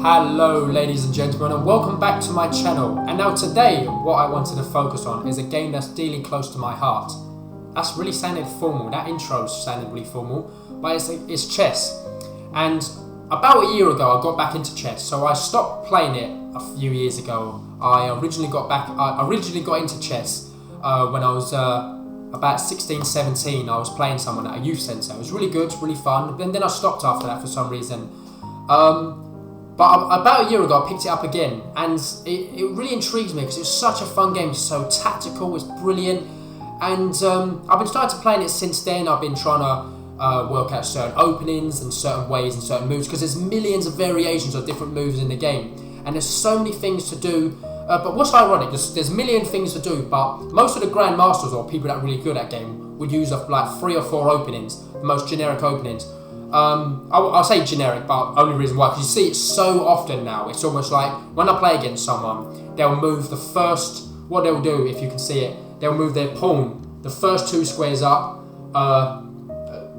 Hello ladies and gentlemen, and welcome back to my channel. And now today what I wanted to focus on is a game that's dearly close to my heart. That's really sounded formal, that intro sounded really formal, but it's chess. And about a year ago I got back into chess, so I stopped playing it a few years ago. I originally got into chess when I was about 16, 17. I was playing someone at a youth centre. It was really good, really fun, and then I stopped after that for some reason. But about a year ago I picked it up again, and it really intrigues me because it's such a fun game. It's so tactical, it's brilliant, and I've been starting to play it since then. I've been trying to work out certain openings and certain ways and certain moves, because there's millions of variations of different moves in the game, and there's so many things to do. But what's ironic, there's a million things to do, but most of the grandmasters or people that are really good at game would use like 3 or 4 openings, the most generic openings. I'll say generic, but only reason why, because you see it so often now. It's almost like when I play against someone, they'll move what they'll do, if you can see it, they'll move their pawn the first 2 squares up.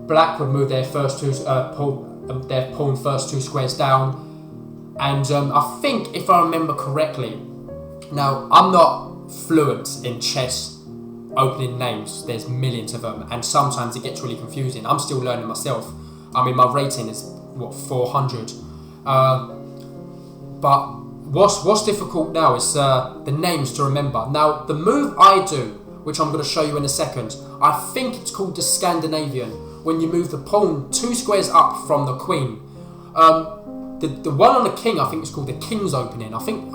Black would move their pawn first 2 squares down, and I think, if I remember correctly, now I'm not fluent in chess opening names, there's millions of them, and sometimes it gets really confusing. I'm still learning myself. I mean, my rating is 400. But what's difficult now is the names to remember. Now, the move I do, which I'm going to show you in a second, I think it's called the Scandinavian, when you move the pawn 2 squares up from the queen. The one on the king, I think it's called the king's opening. I think,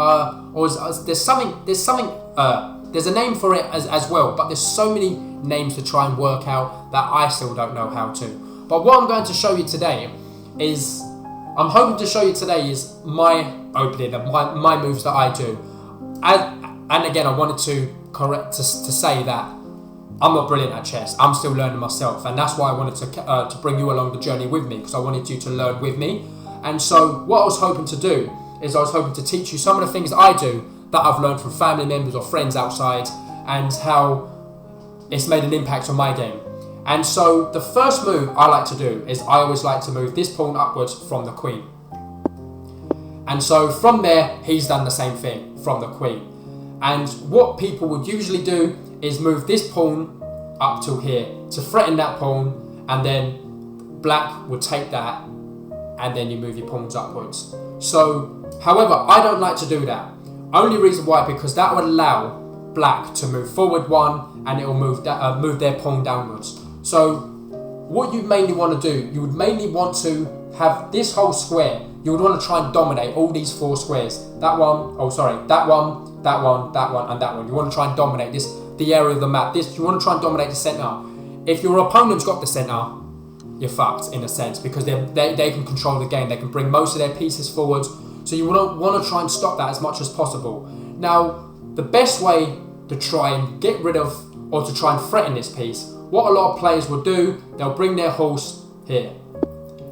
there's a name for it as well, but there's so many names to try and work out that I still don't know how to. But what I'm going to show you today is, my opening and my moves that I do. And again, I wanted to say that I'm not brilliant at chess. I'm still learning myself, and that's why I wanted to bring you along the journey with me, because I wanted you to learn with me. And so what I was hoping to do is I was hoping to teach you some of the things that I do that I've learned from family members or friends outside, and how it's made an impact on my game. And so the first move I like to do is I always like to move this pawn upwards from the queen. And so from there, he's done the same thing from the queen. And what people would usually do is move this pawn up to here to threaten that pawn, and then black would take that, and then you move your pawns upwards. So, however, I don't like to do that. Only reason why, because that would allow black to move forward 1, and it will move their pawn downwards. So what you mainly want to do, you would mainly want to have this whole square. You would want to try and dominate all these 4 squares. That one, and that one. You want to try and dominate the area of the map. You want to try and dominate the center. If your opponent's got the center, you're fucked in a sense, because they can control the game. They can bring most of their pieces forward. So you want to try and stop that as much as possible. Now, the best way to try and get rid of, or to try and threaten this piece, what a lot of players will do, they'll bring their horse here.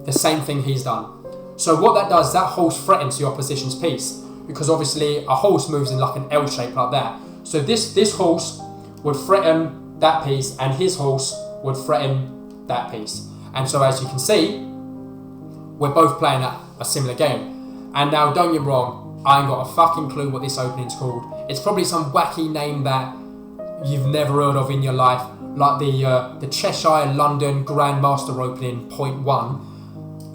The same thing he's done. So what that does, that horse threatens the opposition's piece, because obviously a horse moves in like an L shape like that. So this horse would threaten that piece, and his horse would threaten that piece. And so as you can see, we're both playing a similar game. And now, don't get me wrong, I ain't got a fucking clue what this opening's called. It's probably some wacky name that you've never heard of in your life, like the Cheshire London Grandmaster opening .1.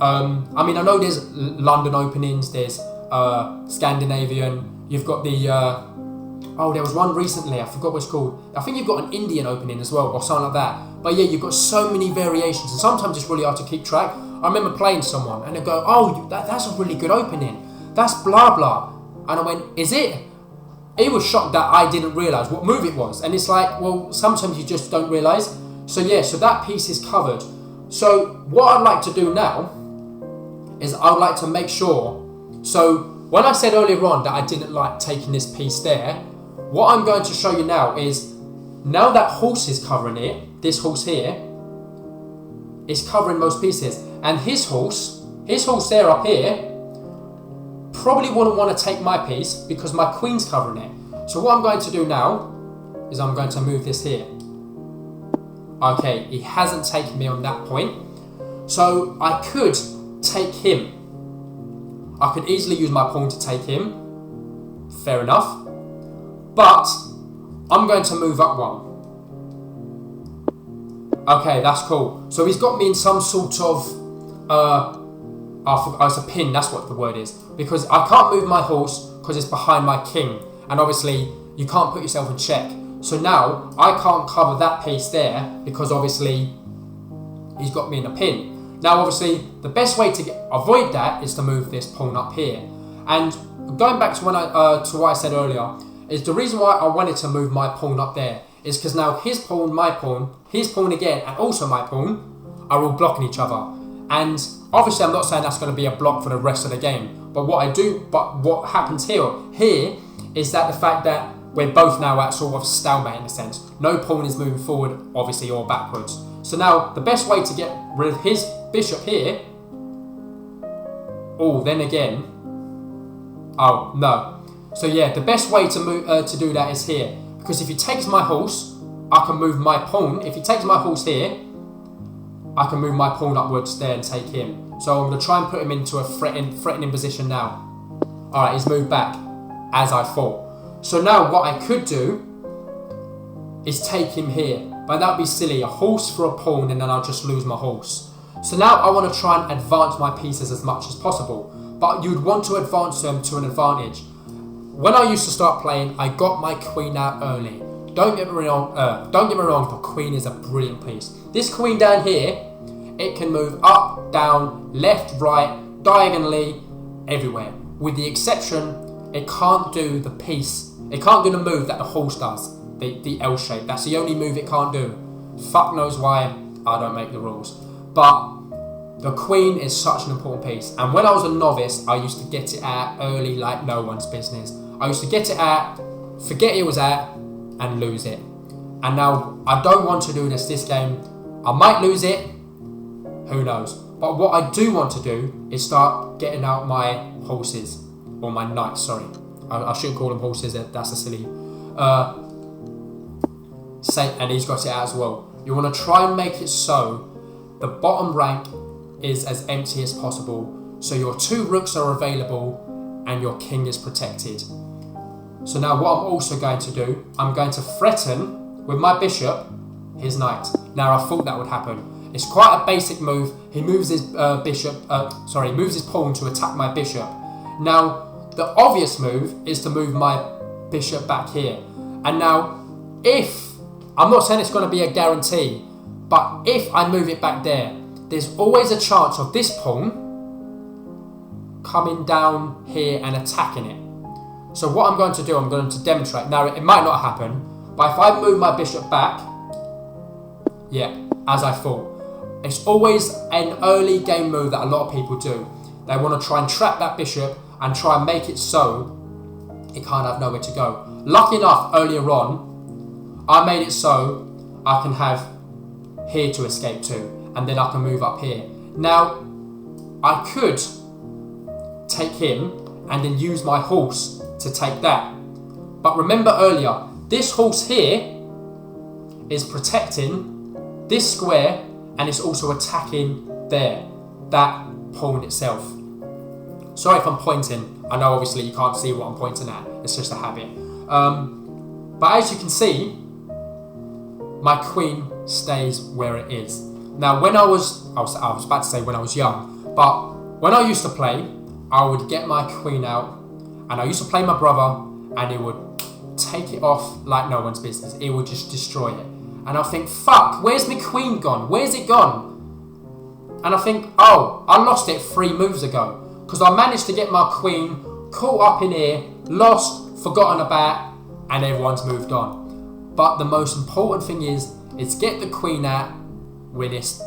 I mean, I know there's London openings, there's Scandinavian, you've got there was one recently, I forgot what it's called. I think you've got an Indian opening as well, or something like that. But yeah, you've got so many variations, and sometimes it's really hard to keep track. I remember playing someone, and they go, "Oh, that's a really good opening. That's blah blah." And I went, "Is it?" He was shocked that I didn't realise what move it was. And it's like, well, sometimes you just don't realise. So yeah, so that piece is covered. So what I'd like to do now is I would like to make sure. So when I said earlier on that I didn't like taking this piece there, what I'm going to show you now is, now that horse is covering it, this horse here is covering most pieces. And his horse there up here, probably wouldn't want to take my piece because my queen's covering it. So what I'm going to do now is I'm going to move this here. Okay, he hasn't taken me on that point. So I could take him. I could easily use my pawn to take him. Fair enough. But I'm going to move up one. Okay, that's cool. So he's got me in some sort of... it's a pin, that's what the word is. Because I can't move my horse because it's behind my king. And obviously, you can't put yourself in check. So now, I can't cover that piece there because obviously, he's got me in a pin. Now, obviously, the best way to avoid that is to move this pawn up here. And going back to what I said earlier, is the reason why I wanted to move my pawn up there is because now his pawn, my pawn, his pawn again, and also my pawn are all blocking each other. And obviously, I'm not saying that's going to be a block for the rest of the game. But what happens here is that the fact that we're both now at sort of stalemate in a sense. No pawn is moving forward, obviously, or backwards. So now, the best way to get rid of his bishop here... Oh, then again... Oh, no. So yeah, the best way to move to do that is here. Because if he takes my horse, I can move my pawn. If he takes my horse here, I can move my pawn upwards there and take him. So I'm going to try and put him into a threatening position now. Alright, he's moved back, as I thought. So now what I could do is take him here. But that would be silly. A horse for a pawn and then I'll just lose my horse. So now I want to try and advance my pieces as much as possible. But you'd want to advance them to an advantage. When I used to start playing, I got my queen out early. Don't get me wrong, the queen is a brilliant piece. This queen down here, it can move up, down, left, right, diagonally, everywhere. With the exception, it can't do the piece. It can't do the move that the horse does, the L shape. That's the only move it can't do. Fuck knows why, I don't make the rules. But the queen is such an important piece. And when I was a novice, I used to get it out early like no one's business. I used to get it out, forget it was out, and lose it. And now, I don't want to do this game. I might lose it, who knows. But what I do want to do is start getting out my horses. Or my knights, sorry. I shouldn't call them horses, that's a silly... and he's got it out as well. You want to try and make it so the bottom rank is as empty as possible. So your 2 rooks are available and your king is protected. So now what I'm also going to do, I'm going to threaten with my bishop his knight. Now I thought that would happen. It's quite a basic move. He moves his moves his pawn to attack my bishop. Now the obvious move is to move my bishop back here. And now I'm not saying it's going to be a guarantee, but if I move it back there, there's always a chance of this pawn coming down here and attacking it. So what I'm going to do, I'm going to demonstrate. Now, it might not happen, but if I move my bishop back, yeah, as I thought. It's always an early game move that a lot of people do. They want to try and trap that bishop and try and make it so it can't have nowhere to go. Lucky enough, earlier on, I made it so I can have here to escape to, and then I can move up here. Now, I could take him and then use my horse to take that. But remember earlier, this horse here is protecting this square and it's also attacking there, that pawn itself. Sorry if I'm pointing. I know obviously you can't see what I'm pointing at. It's just a habit. But as you can see, my queen stays where it is. Now, when I was about to say when I was young, but when I used to play, I would get my queen out, and I used to play my brother, and it would take it off like no one's business. It would just destroy it. And I think, fuck, where's my queen gone? Where's it gone? And I think, oh, I lost it 3 moves ago. Because I managed to get my queen caught up in here, lost, forgotten about, and everyone's moved on. But the most important thing is get the queen out when it's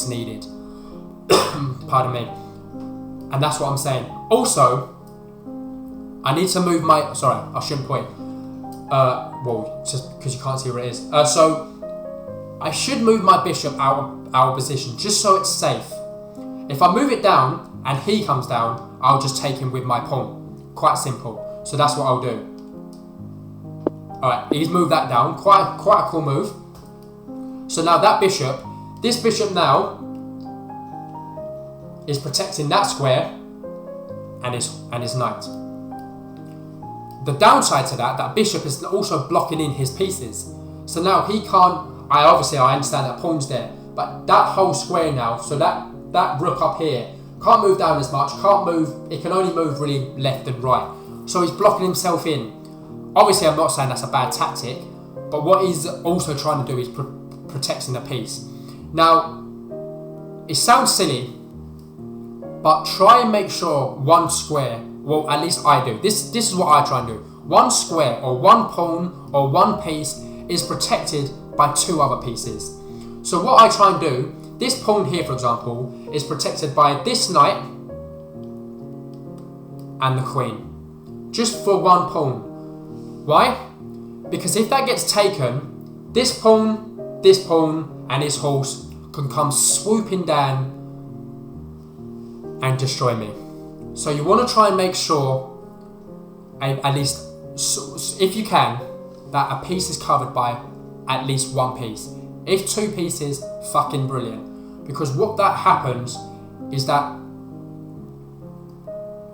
needed. Pardon me. And that's what I'm saying. Also, I need to move my... Sorry, I shouldn't point. Well, just because you can't see where it is. So, I should move my bishop out of position, just so it's safe. If I move it down, and he comes down, I'll just take him with my pawn. Quite simple. So that's what I'll do. Alright, he's moved that down. Quite a cool move. So now that bishop... This bishop now is protecting that square, and his knight. The downside to that bishop is also blocking in his pieces. So now he can't, I understand that pawn's there, but that whole square now, so that rook up here, can't move down as much, it can only move really left and right. So he's blocking himself in. Obviously, I'm not saying that's a bad tactic, but what he's also trying to do is protecting the piece. Now, it sounds silly, but try and make sure one square, well, at least I do. This is what I try and do. One square or one pawn or one piece is protected by two other pieces. So what I try and do, this pawn here, for example, is protected by this knight and the queen. Just for one pawn. Why? Because if that gets taken, this pawn, and his horse can come swooping down and destroy me. So you want to try and make sure, at least, if you can, that a piece is covered by at least one piece. If two pieces, fucking brilliant. Because what that happens is that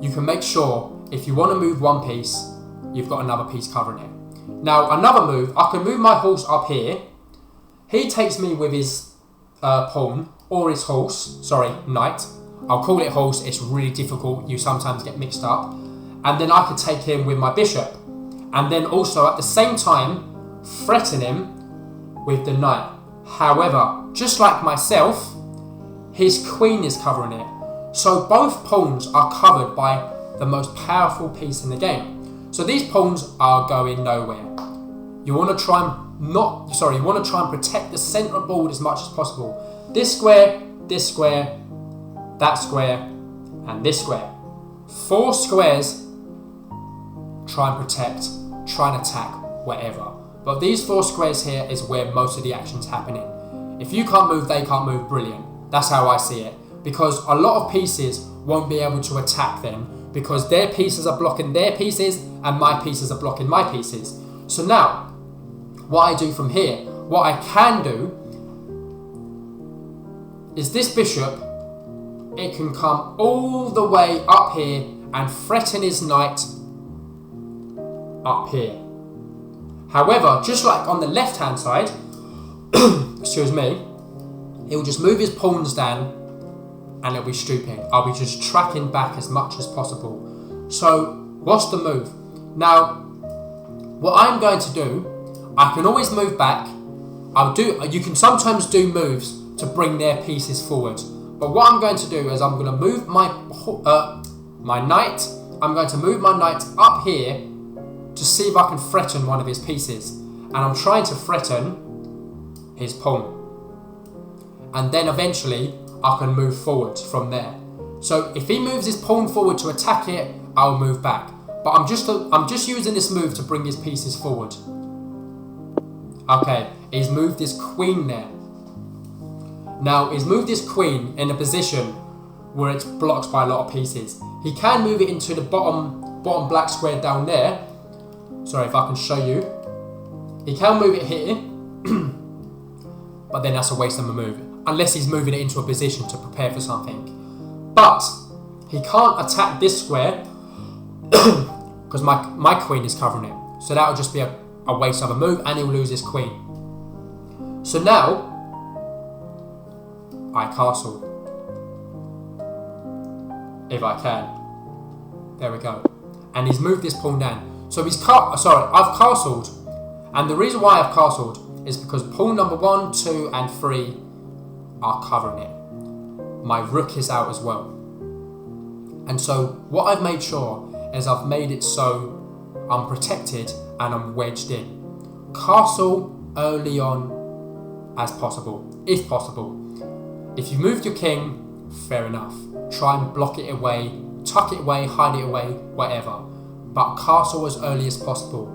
you can make sure if you want to move one piece, you've got another piece covering it. Now, another move, I can move my horse up here. He takes me with his pawn, or his knight. I'll call it horse, it's really difficult, you sometimes get mixed up. And then I could take him with my bishop. And then also at the same time, threaten him with the knight. However, just like myself, his queen is covering it. So both pawns are covered by the most powerful piece in the game. So these pawns are going nowhere. You want to try and protect the centre board as much as possible. This square, that square, and this square. 4 squares, try and protect, try and attack, whatever. But these 4 squares here is where most of the action's happening. If you can't move, they can't move, brilliant. That's how I see it. Because a lot of pieces won't be able to attack them because their pieces are blocking their pieces and my pieces are blocking my pieces. So now, what I do from here, what I can do is this bishop, it can come all the way up here and threaten his knight up here. However, just like on the left hand side, excuse me, he'll just move his pawns down and it'll be stooping. I'll be just tracking back as much as possible. So what's the move? Now, what I'm going to do, I can always move back. You can sometimes do moves to bring their pieces forward. But what I'm going to do is I'm going to move my knight. I'm going to move my knight up here to see if I can threaten one of his pieces. And I'm trying to threaten his pawn. And then eventually I can move forward from there. So if he moves his pawn forward to attack it, I'll move back. But I'm just using this move to bring his pieces forward. Okay, he's moved his queen there. Now, he's moved his queen in a position where it's blocked by a lot of pieces. He can move it into the bottom black square down there. Sorry if I can show you. He can move it here, but then that's a waste of a move. Unless he's moving it into a position to prepare for something. But he can't attack this square because my queen is covering it. So that would just be a waste of a move and he'll lose his queen. So now, I castle. If I can. There we go. And he's moved this pawn down. So I've castled. And the reason why I've castled is because pawn number 1, 2 and 3 are covering it. My rook is out as well. And so what I've made sure is I've made it so I'm protected and I'm wedged in. Castle early on as possible, if possible. If you moved your king, fair enough. Try and block it away, tuck it away, hide it away, whatever. But castle as early as possible.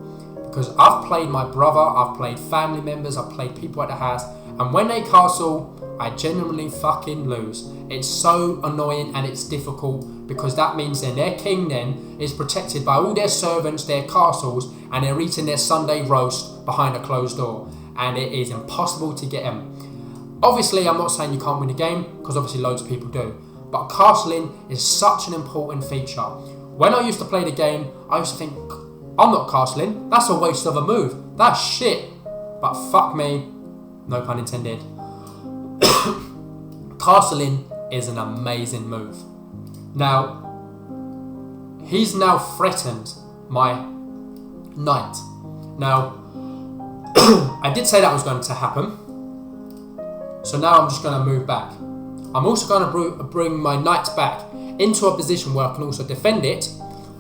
Because I've played my brother, I've played family members, I've played people at the house, and when they castle, I genuinely fucking lose. It's so annoying and it's difficult because that means then their king then is protected by all their servants, their castles, and they're eating their Sunday roast behind a closed door. And it is impossible to get them. Obviously, I'm not saying you can't win a game because obviously loads of people do. but castling is such an important feature. When I used to play the game, I used to think, I'm not castling, that's a waste of a move, that's shit. But fuck me, no pun intended. Castling is an amazing move. Now, he's now threatened my knight. Now, I did say that was going to happen. So now I'm just going to move back. I'm also going to bring my knight back into a position where I can also defend it.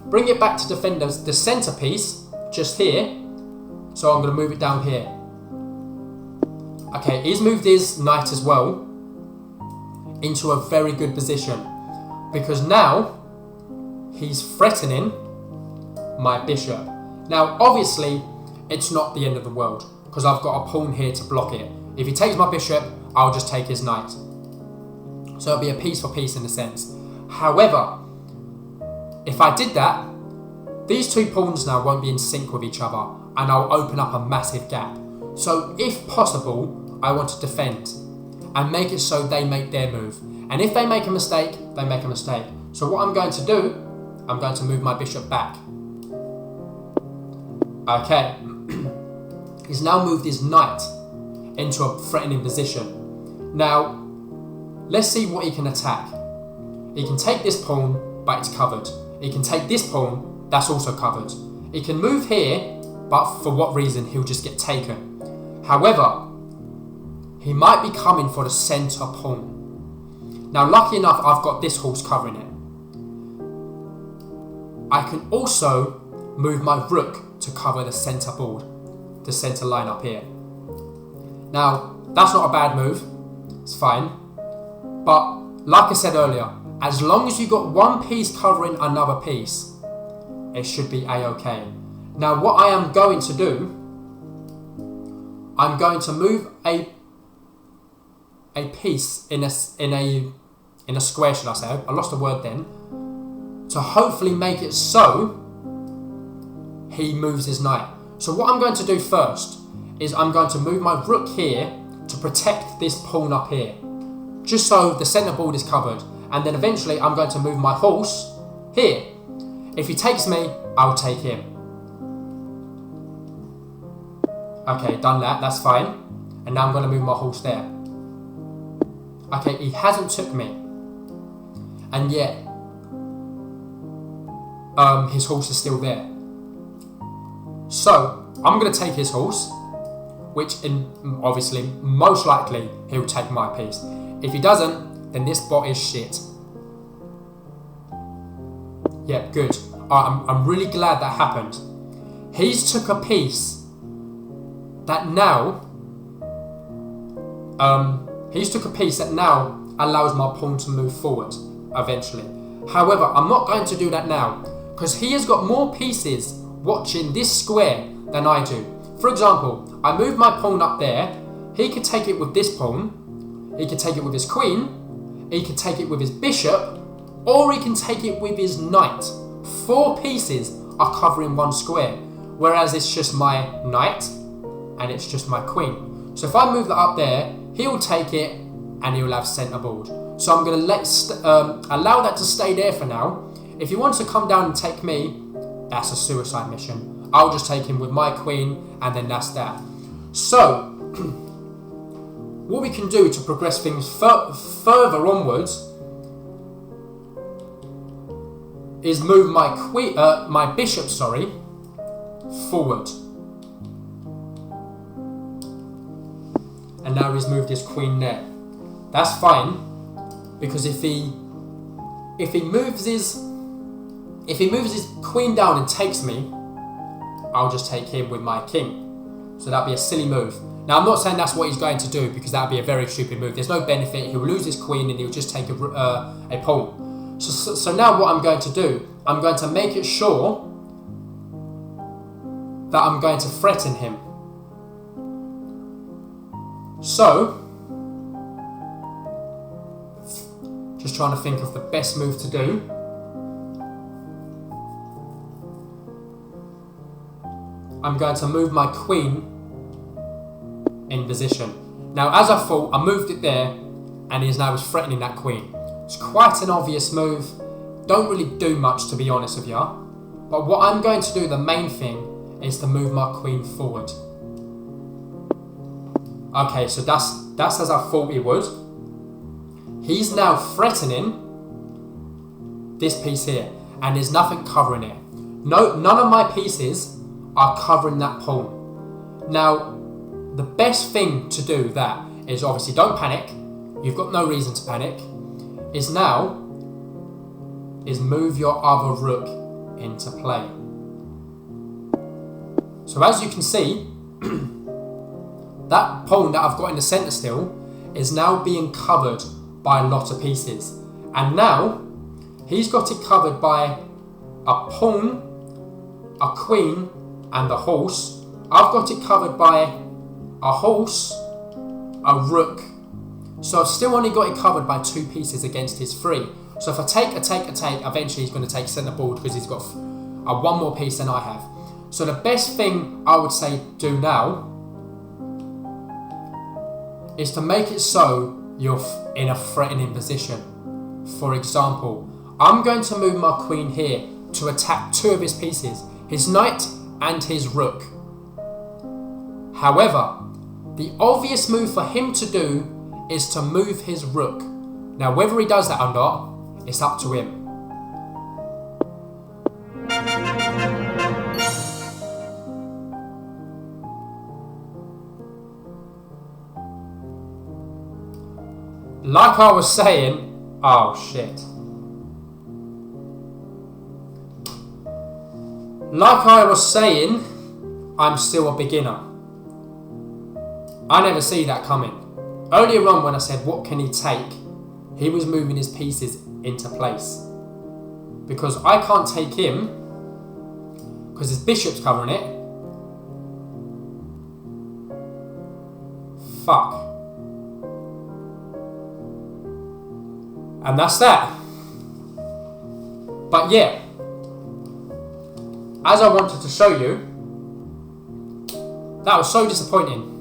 Bring it back to defend the centerpiece, just here. So I'm going to move it down here. Okay, he's moved his knight as well into a very good position, because now he's threatening my bishop. Now, obviously, it's not the end of the world, because I've got a pawn here to block it. If he takes my bishop, I'll just take his knight. So it'll be a piece for piece in a sense. However, if I did that, these two pawns now won't be in sync with each other, and I'll open up a massive gap. So if possible, I want to defend and make it so they make their move. And if they make a mistake, they make a mistake. So what I'm going to do, I'm going to move my bishop back. Okay. He's now moved his knight into a threatening position. Now, let's see what he can attack. He can take this pawn, but it's covered. He can take this pawn, that's also covered. He can move here, but for what reason, he'll just get taken. However, he might be coming for the centre pawn. Now, lucky enough, I've got this horse covering it. I can also move my rook to cover the centre board, the centre line up here. Now, that's not a bad move. It's fine. But, like I said earlier, as long as you got one piece covering another piece, it should be a-okay. Now, what I am going to do, I'm going to move a piece in a square, should I say? I lost the word then. To hopefully make it so he moves his knight. So what I'm going to do first is I'm going to move my rook here to protect this pawn up here, just so the centre board is covered. And then eventually I'm going to move my horse here. If he takes me, I'll take him. Okay, done that, that's fine. And now I'm going to move my horse there. Okay, he hasn't took me. And yet, his horse is still there. So, I'm going to take his horse, which obviously, most likely, he'll take my piece. If he doesn't, then this bot is shit. Yeah, good. I'm really glad that happened. He's took a piece that now, allows my pawn to move forward, eventually. However, I'm not going to do that now, because he has got more pieces watching this square than I do. For example, I move my pawn up there, he could take it with this pawn, he could take it with his queen, he could take it with his bishop, or he can take it with his knight. 4 pieces are covering one square, whereas it's just my knight and it's just my queen. So if I move that up there, he'll take it and he'll have centre board. So I'm going to allow that to stay there for now. If he wants to come down and take me, that's a suicide mission. I'll just take him with my queen, and then that's that. So, what we can do to progress things further onwards is move my bishop, forward. And now he's moved his queen there. That's fine, because if he moves his queen down and takes me, I'll just take him with my king. So that'd be a silly move. Now, I'm not saying that's what he's going to do, because that'd be a very stupid move. There's no benefit. He'll lose his queen and he'll just take a pawn. So now what I'm going to do, I'm going to make it sure that I'm going to threaten him. So, just trying to think of the best move to do. I'm going to move my queen in position. Now, as I thought, I moved it there, and he is now threatening that queen. It's quite an obvious move. Don't really do much, to be honest with you. But what I'm going to do, the main thing, is to move my queen forward. Okay, so that's as I thought he would. He's now threatening this piece here, and there's nothing covering it. No, none of my pieces are covering that pawn. Now, the best thing to do that is obviously don't panic. You've got no reason to panic. Is move your other rook into play. So as you can see, that pawn that I've got in the centre still is now being covered by a lot of pieces. And now, he's got it covered by a pawn, a queen, and a horse. I've got it covered by a horse, a rook. So I've still only got it covered by 2 pieces against his 3. So if I take, eventually he's going to take centre board because he's got one more piece than I have. So the best thing I would say do now is to make it so you're in a threatening position. For example, I'm going to move my queen here to attack 2 of his pieces, his knight and his rook. However, the obvious move for him to do is to move his rook. Now, whether he does that or not, it's up to him. Like I was saying, oh shit. Like I was saying, I'm still a beginner. I never see that coming. Earlier on when I said what can he take, he was moving his pieces into place. Because I can't take him, because his bishop's covering it. Fuck. And that's that. But yeah, as I wanted to show you, that was so disappointing.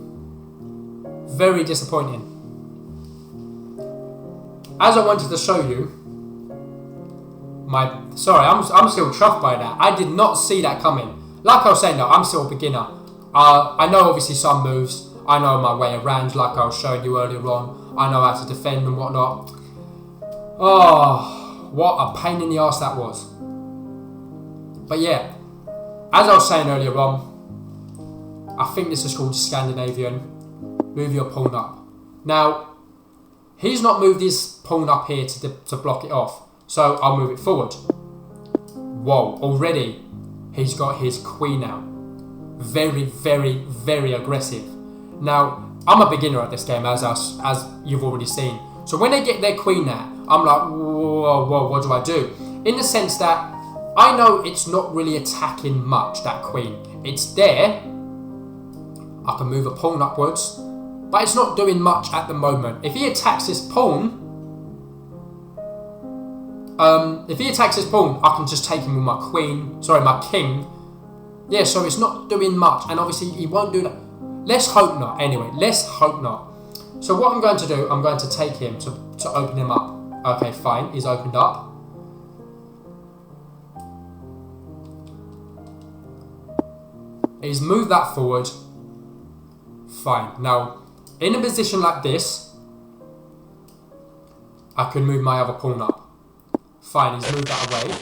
Very disappointing. As I wanted to show you, I'm still chuffed by that. I did not see that coming. Like I was saying though, I'm still a beginner. I know obviously some moves. I know my way around, like I was showing you earlier on. I know how to defend and whatnot. Oh, what a pain in the arse that was. But yeah, as I was saying earlier on, I think this is called Scandinavian. Move your pawn up. Now, he's not moved his pawn up here to block it off, so I'll move it forward. Whoa, already he's got his queen out. Very, very, very aggressive. Now, I'm a beginner at this game, as you've already seen. So when they get their queen out, I'm like, whoa, what do I do? In the sense that I know it's not really attacking much, that queen. It's there. I can move a pawn upwards, but it's not doing much at the moment. If he attacks his pawn, I can just take him with my king. Yeah, so it's not doing much, and obviously he won't do that. Let's hope not. Anyway, let's hope not. So what I'm going to do, I'm going to take him to open him up. Okay, fine, he's opened up. He's moved that forward. Fine. Now, in a position like this, I can move my other pawn up. Fine, he's moved that away.